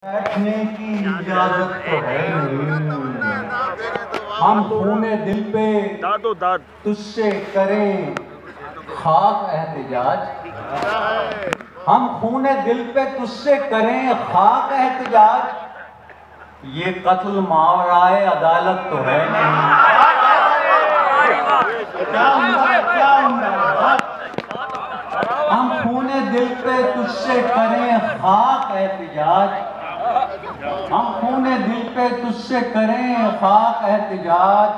बैठने की इजाजत तो है नहीं। हम खूने दिल पे तुझसे करें खाक एहतिजाज। हम खूने दिल पे तुझसे करें खाक एहतिजाज। ये कत्ल मावराए अदालत तो है नहीं। हम खूने दिल पे तुझसे करें खाक एहतिजाज। हम खूने दिल पे तुझसे करें खाक एहतिजाज।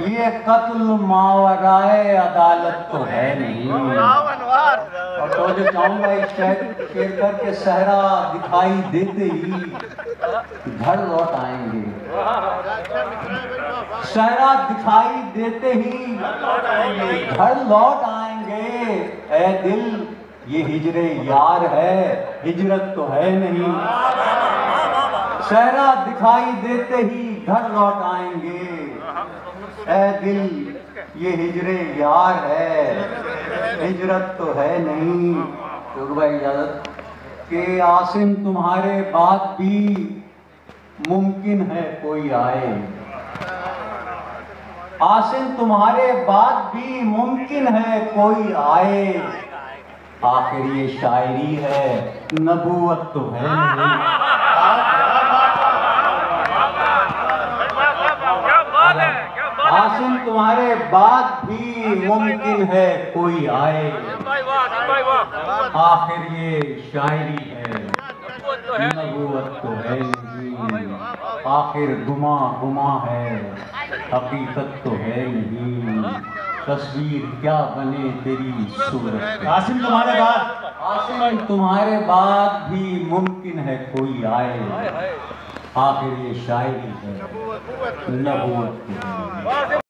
ये कत्ल मावराए अदालत तो है नहीं। और तो जो चाहूंगा इस शेर करके सहरा दिखाई देते ही घर लौट आएंगे। सहरा दिखाई देते ही घर लौट आएंगे। ऐ दिल ये हिजरे यार है, हिजरत तो है नहीं। सहरा दिखाई देते ही घर लौट आएंगे। ऐ दिल ये हिजरे यार है, हिजरत तो है नहीं। तो भाई इजाजत कि आसिम तुम्हारे बाद भी मुमकिन है कोई आए। आसिम तुम्हारे बाद भी मुमकिन है कोई आए। आखिर ये शायरी है, नबूवत तो है नहीं। आसिम तुम्हारे बाद भी मुमकिन है कोई आए। आखिर ये शायरी है, नबूवत तो है नहीं। आखिर गुमा गुमा है, हकीकत तो है नहीं। तस्वीर क्या बने तेरी सूरत। आसिम तुम्हारे बाद भी मुमकिन है कोई आए। आखिर ये शायरी है, नबूवत तो है।